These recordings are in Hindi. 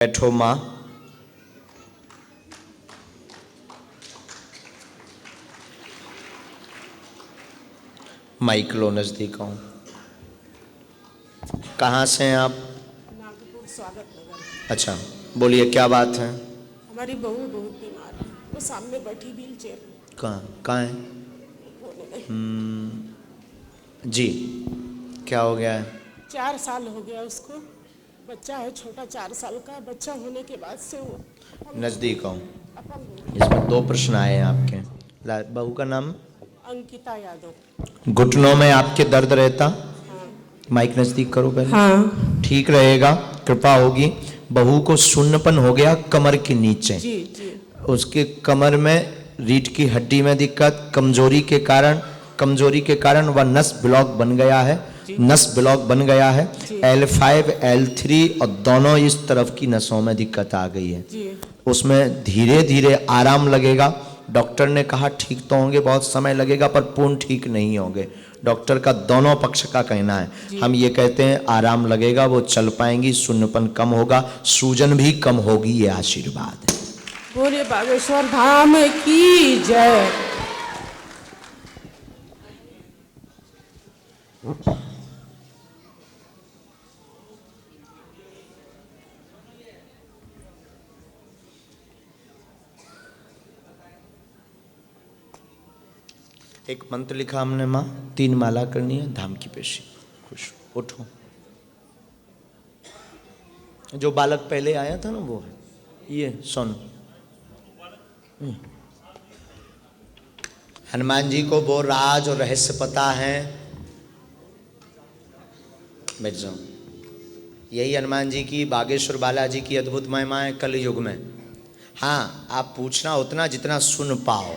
बैठो माँ। माइक लो नजदीक आओ। कहाँ से हैं आप? नागपुर स्वागत नगर। अच्छा, बोलिए क्या बात है? हमारी बहू बहुत बीमार है, वो सामने बैठी व्हील चेयर में। कहाँ है? जी, क्या हो गया है? 4 साल हो गया उसको, बच्चा है छोटा 4 साल का। बच्चा होने के बाद से वो नजदीक आओ। अपंग हो गई। इसमें 2 प्रश्न आए हैं आपके। बहू का नाम? अंकिता यादव। घुटनों में आपके दर्द रहता? हाँ माइक नजदीक करो पहले। हाँ ठीक रहेगा, कृपा होगी। बहू को शून्यपन हो गया कमर के नीचे। जी जी। उसके कमर में रीढ़ की हड्डी में दिक्कत, कमजोरी के कारण वह नस ब्लॉक बन गया है। नस ब्लॉक बन गया है। L5 L3 और दोनों इस तरफ की नसों में दिक्कत आ गई है। जी उसमें धीरे धीरे आराम लगेगा। डॉक्टर ने कहा ठीक तो होंगे, बहुत समय लगेगा पर पूर्ण ठीक नहीं होंगे। डॉक्टर का दोनों पक्ष का कहना है। हम ये कहते हैं आराम लगेगा, वो चल पाएंगी, शून्यपन कम होगा, सूजन भी कम होगी। ये आशीर्वाद है। बोले बागेश्वर धाम की जय। एक मंत्र लिखा हमने माँ, 3 माला करनी है, धाम की पेशी। खुश उठो। जो बालक पहले आया था ना वो है ये, सुन। हनुमान जी को वो राज और रहस्य पता है। बैठ जाओ। यही हनुमान जी की, बागेश्वर बालाजी की अद्भुत महिमा है कल युग में। हाँ, आप पूछना उतना जितना सुन पाओ।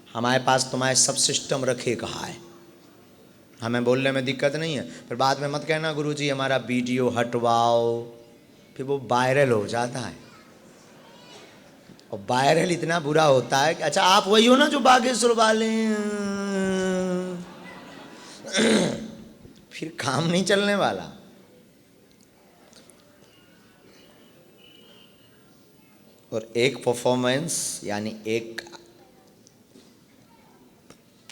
हमारे पास तुम्हारे सब सिस्टम रखे कहा है, हमें बोलने में दिक्कत नहीं है। फिर बाद में मत कहना गुरुजी हमारा वीडियो हटवाओ, फिर वो वायरल हो जाता है। और वायरल इतना बुरा होता है कि अच्छा आप वही हो ना जो बागेश्वर वाले, फिर काम नहीं चलने वाला। और एक परफॉर्मेंस यानी एक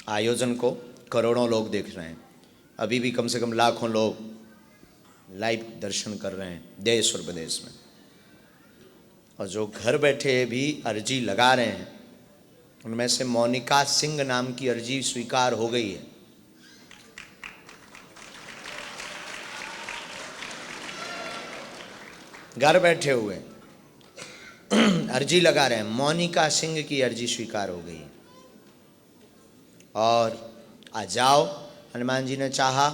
आयोजन को करोड़ों लोग देख रहे हैं। अभी भी कम से कम लाखों लोग लाइव दर्शन कर रहे हैं देश और विदेश में। और जो घर बैठे भी अर्जी लगा रहे हैं, उनमें से मोनिका सिंह नाम की अर्जी स्वीकार हो गई है। घर बैठे हुए अर्जी लगा रहे हैं, मोनिका सिंह की अर्जी स्वीकार हो गई है। और आ जाओ, हनुमान जी ने चाहा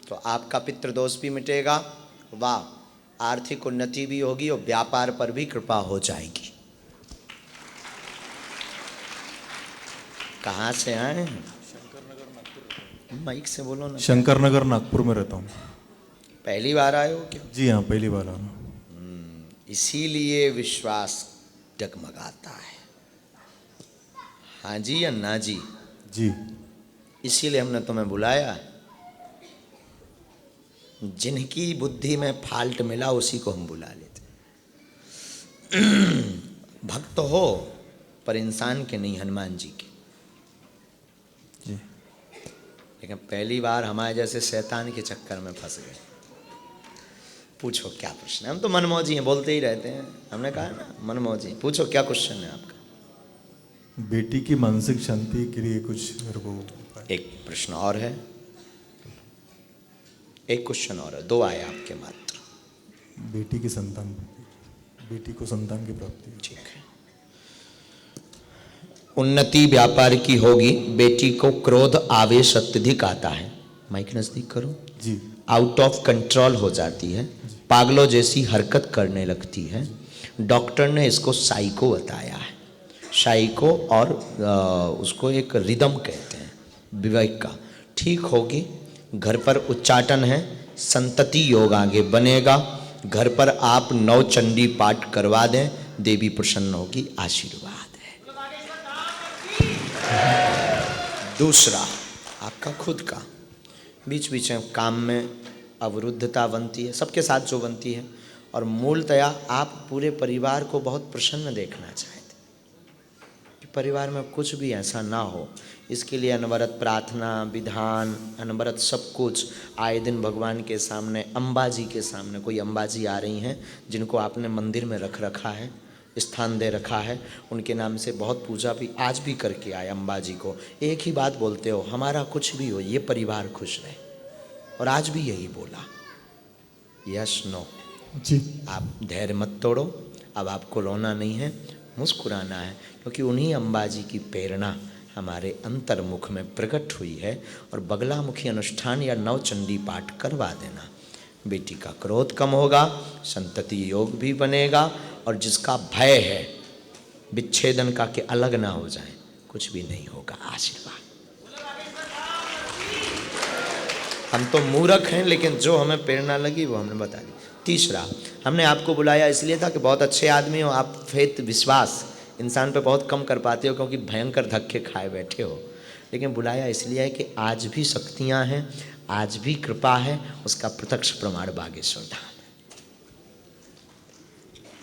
तो आपका पितृदोष भी मिटेगा, वाह, आर्थिक उन्नति भी होगी और व्यापार पर भी कृपा हो जाएगी। कहाँ से आए हैं? शंकरनगर नागपुर। माइक से बोलो ना। शंकरनगर नागपुर में रहता हूँ। पहली बार आए हो क्या? जी हाँ, पहली बार आया। इसीलिए विश्वास डगमगाता है। हाँ जी या ना जी? जी। इसीलिए हमने तुम्हें बुलाया। जिनकी बुद्धि में फाल्ट मिला उसी को हम बुला लेते। भक्त हो पर इंसान के नहीं, हनुमान जी के। जी। लेकिन पहली बार हमारे जैसे शैतान के चक्कर में फंस गए। पूछो क्या प्रश्न है? हम तो मनमौजी हैं, बोलते ही रहते हैं। हमने कहा ना मनमौजी। पूछो क्या क्वेश्चन है आपका? बेटी की मानसिक शांति के लिए कुछ मेरे को। एक प्रश्न और है, एक क्वेश्चन और है, 2 आए आपके मात्र। बेटी की संतान, बेटी को संतान की प्राप्ति। ठीक है। उन्नति व्यापार की होगी। बेटी को क्रोध आवेश अत्यधिक आता है। माइक नजदीक करो। जी। आउट ऑफ कंट्रोल हो जाती है, पागलों जैसी हरकत करने लगती है। डॉक्टर ने इसको साइको बताया है। साइको और उसको एक रिदम कहते हैं विवेक का। ठीक होगी। घर पर उच्चाटन है, संतति योग आगे बनेगा। घर पर आप 9 चंडी पाठ करवा दें, देवी प्रसन्न होगी, आशीर्वाद है। दूसरा आपका खुद का, बीच बीच में काम में अवरुद्धता बनती है, सबके साथ जो बनती है, और मूलतया आप पूरे परिवार को बहुत प्रसन्न देखना चाहते कि परिवार में कुछ भी ऐसा ना हो। इसके लिए अनवरत प्रार्थना, विधान, अनवरत सब कुछ आए दिन भगवान के सामने, अम्बा जी के सामने। कोई अम्बा जी आ रही हैं जिनको आपने मंदिर में रख रखा है, स्थान दे रखा है, उनके नाम से बहुत पूजा भी आज भी करके आए अम्बा जी को। एक ही बात बोलते हो, हमारा कुछ भी हो ये परिवार खुश रहे। और आज भी यही बोला, यस नो जी। आप धैर्य मत तोड़ो। अब आपको रोना नहीं है, मुस्कुराना है, क्योंकि उन्हीं अम्बा जी की प्रेरणा हमारे अंतर्मुख में प्रकट हुई है। और बगलामुखी अनुष्ठान या नवचंडी पाठ करवा देना, बेटी का क्रोध कम होगा, संतति योग भी बनेगा। और जिसका भय है विच्छेदन का कि अलग ना हो जाए, कुछ भी नहीं होगा। आशीर्वाद। हम तो मूर्ख हैं, लेकिन जो हमें प्रेरणा लगी वो हमने बता दी। तीसरा, हमने आपको बुलाया इसलिए था कि बहुत अच्छे आदमी हो आप, फेथ विश्वास इंसान पे बहुत कम कर पाते हो क्योंकि भयंकर धक्के खाए बैठे हो। लेकिन बुलाया इसलिए है कि आज भी शक्तियाँ हैं, आज भी कृपा है, उसका प्रत्यक्ष प्रमाण बागेश्वर धाम है।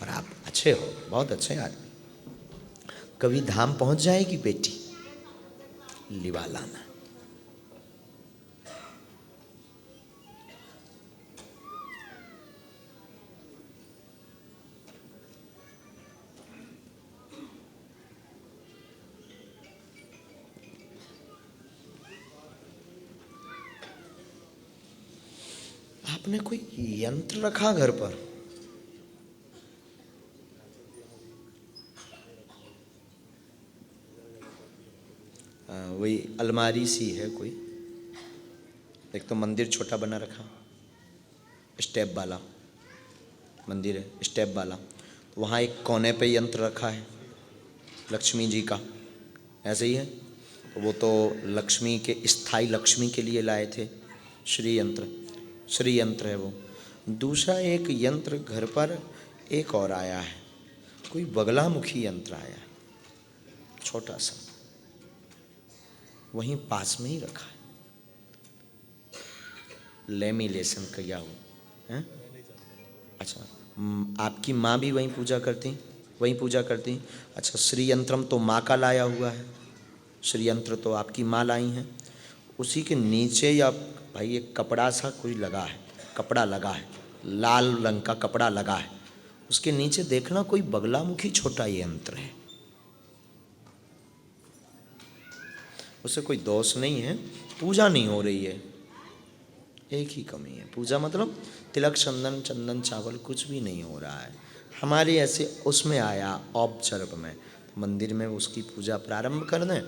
और आप अच्छे हो, बहुत अच्छे आदमी। कभी धाम पहुंच जाएगी बेटी, लिवा लाना। आपने कोई यंत्र रखा घर पर? वही अलमारी सी है कोई, एक तो मंदिर छोटा बना रखा, स्टेप वाला मंदिर है, स्टेप वाला। तो वहाँ एक कोने पे यंत्र रखा है लक्ष्मी जी का, ऐसे ही है। तो वो तो लक्ष्मी के, स्थायी लक्ष्मी के लिए लाए थे, श्री यंत्र है वो। दूसरा एक यंत्र घर पर एक और आया है, कोई बगलामुखी यंत्र आया है, छोटा सा, वहीं पास में ही रखा है, लेमिलेशन किया हुआ है। अच्छा, आपकी माँ भी वहीं पूजा करती? अच्छा, श्री यंत्रम तो माँ का लाया हुआ है, श्री यंत्र तो आपकी माँ लाई हैं। उसी के नीचे या भाई एक कपड़ा सा कोई लगा है, कपड़ा लगा है, लाल रंग का कपड़ा लगा है, उसके नीचे देखना कोई बगलामुखी छोटा यंत्र है। उससे कोई दोष नहीं है, पूजा नहीं हो रही है, एक ही कमी है। पूजा मतलब तिलक चंदन चावल कुछ भी नहीं हो रहा है। हमारे ऐसे उसमें आया औपचारिक में, मंदिर में उसकी पूजा प्रारंभ कर दें,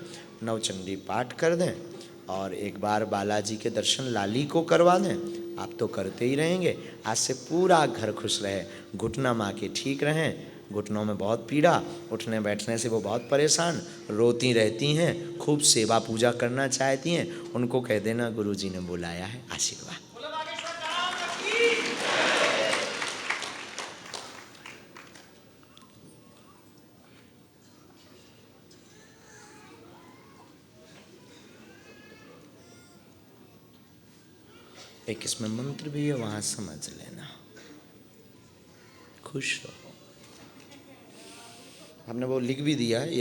नवचंडी पाठ कर दें और एक बार बालाजी के दर्शन लाली को करवा दें। आप तो करते ही रहेंगे, आज से पूरा घर खुश रहे। घुटना माँ के ठीक रहें, घुटनों में बहुत पीड़ा, उठने बैठने से वो बहुत परेशान, रोती रहती हैं, खूब सेवा पूजा करना चाहती हैं, उनको कह देना गुरुजी ने बुलाया है, आशीर्वाद। एक इसमें मंत्र भी है, वहां समझ लेना। खुश रहो। हमने वो लिख भी दिया है।